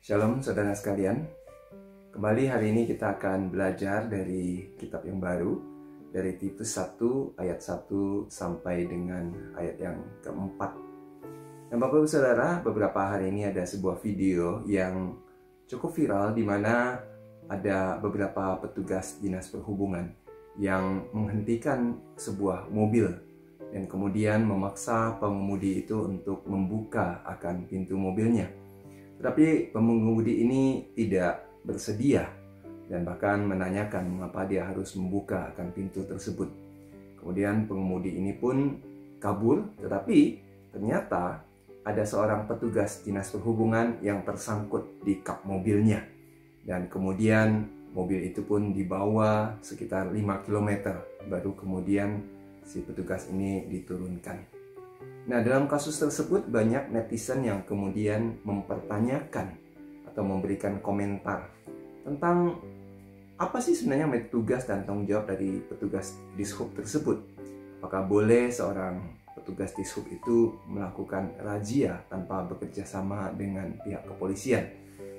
Shalom saudara sekalian. Kembali hari ini kita akan belajar dari kitab yang baru, dari Titus 1 ayat 1 sampai dengan ayat yang keempat. Dan Bapak Ibu Saudara, beberapa hari ini ada sebuah video yang cukup viral di mana ada beberapa petugas dinas perhubungan yang menghentikan sebuah mobil dan kemudian memaksa pengemudi itu untuk membuka akan pintu mobilnya. Tetapi pengemudi ini tidak bersedia dan bahkan menanyakan mengapa dia harus membuka akan pintu tersebut. Kemudian pengemudi ini pun kabur, tetapi ternyata ada seorang petugas dinas perhubungan yang tersangkut di kap mobilnya. Dan kemudian mobil itu pun dibawa sekitar 5 km baru kemudian si petugas ini diturunkan. Nah, dalam kasus tersebut banyak netizen yang kemudian mempertanyakan atau memberikan komentar tentang apa sih sebenarnya tugas dan tanggung jawab dari petugas dishub tersebut. Apakah boleh seorang petugas dishub itu melakukan razia tanpa bekerja sama dengan pihak kepolisian?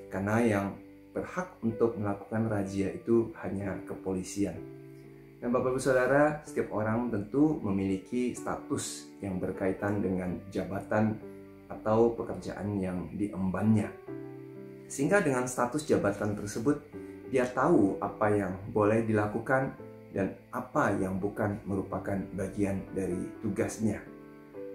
Karena yang berhak untuk melakukan razia itu hanya kepolisian. Dan Bapak Ibu Saudara, setiap orang tentu memiliki status yang berkaitan dengan jabatan atau pekerjaan yang diembannya. Sehingga dengan status jabatan tersebut, dia tahu apa yang boleh dilakukan dan apa yang bukan merupakan bagian dari tugasnya.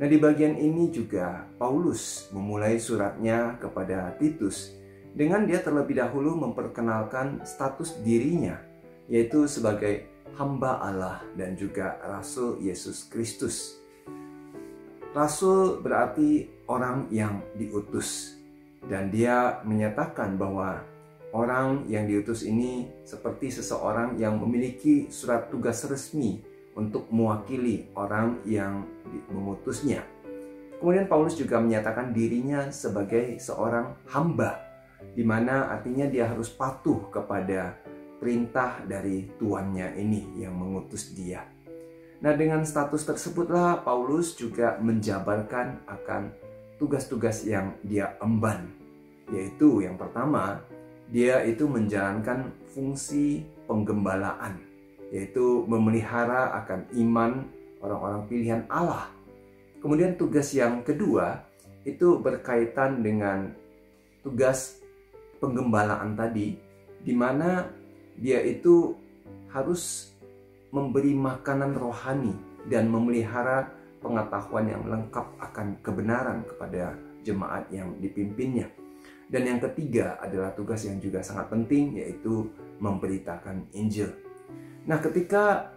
Nah, di bagian ini juga Paulus memulai suratnya kepada Titus dengan dia terlebih dahulu memperkenalkan status dirinya, yaitu sebagai hamba Allah dan juga Rasul Yesus Kristus. Rasul berarti orang yang diutus, dan dia menyatakan bahwa orang yang diutus ini seperti seseorang yang memiliki surat tugas resmi untuk mewakili orang yang mengutusnya. Kemudian Paulus juga menyatakan dirinya sebagai seorang hamba, di mana artinya dia harus patuh kepada perintah dari tuannya ini yang mengutus dia. Nah, dengan status tersebutlah Paulus juga menjabarkan akan tugas-tugas yang dia emban, yaitu yang pertama, dia itu menjalankan fungsi penggembalaan, yaitu memelihara akan iman orang-orang pilihan Allah. Kemudian tugas yang kedua itu berkaitan dengan tugas penggembalaan tadi, di mana dia itu harus memberi makanan rohani dan memelihara pengetahuan yang lengkap akan kebenaran kepada jemaat yang dipimpinnya. Dan yang ketiga adalah tugas yang juga sangat penting, yaitu memberitakan Injil. Nah, ketika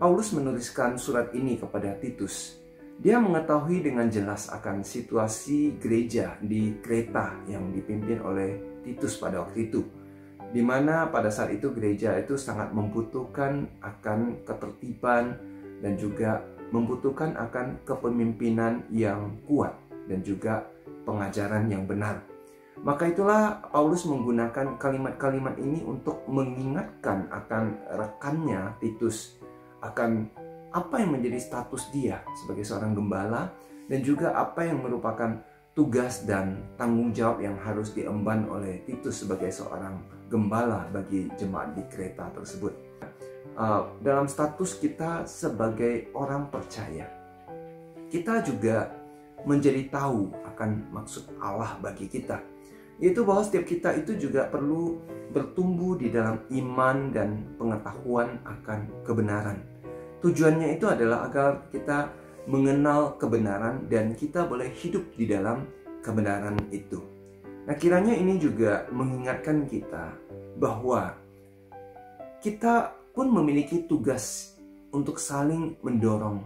Paulus menuliskan surat ini kepada Titus, dia mengetahui dengan jelas akan situasi gereja di Kreta yang dipimpin oleh Titus pada waktu itu, di mana pada saat itu gereja itu sangat membutuhkan akan ketertiban dan juga membutuhkan akan kepemimpinan yang kuat dan juga pengajaran yang benar. Maka itulah Paulus menggunakan kalimat-kalimat ini untuk mengingatkan akan rekannya Titus akan apa yang menjadi status dia sebagai seorang gembala dan juga apa yang merupakan tugas dan tanggung jawab yang harus diemban oleh Titus sebagai seorang gembala bagi jemaat di Kreta tersebut. Dalam status kita sebagai orang percaya, kita juga menjadi tahu akan maksud Allah bagi kita, yaitu bahwa setiap kita itu juga perlu bertumbuh di dalam iman dan pengetahuan akan kebenaran. Tujuannya itu adalah agar kita mengenal kebenaran dan kita boleh hidup di dalam kebenaran itu. Nah, kiranya ini juga mengingatkan kita bahwa kita pun memiliki tugas untuk saling mendorong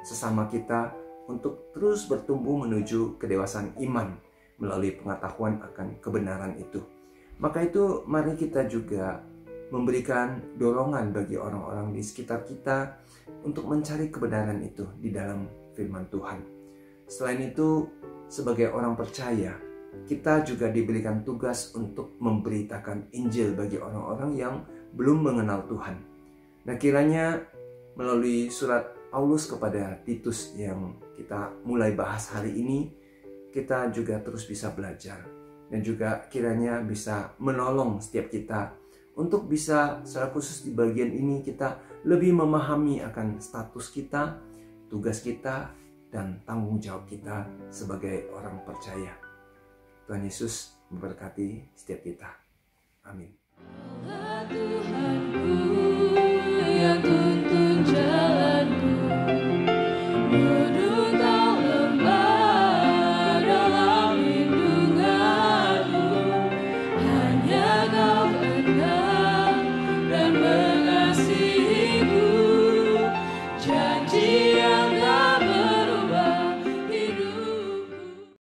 sesama kita untuk terus bertumbuh menuju kedewasaan iman melalui pengetahuan akan kebenaran itu. Maka itu mari kita juga memberikan dorongan bagi orang-orang di sekitar kita untuk mencari kebenaran itu di dalam firman Tuhan. Selain itu, sebagai orang percaya, kita juga diberikan tugas untuk memberitakan Injil bagi orang-orang yang belum mengenal Tuhan. Nah, kiranya melalui surat Paulus kepada Titus yang kita mulai bahas hari ini, kita juga terus bisa belajar dan juga kiranya bisa menolong setiap kita untuk bisa secara khusus di bagian ini kita lebih memahami akan status kita, tugas kita, dan tanggung jawab kita sebagai orang percaya. Tuhan Yesus memberkati setiap kita. Amin.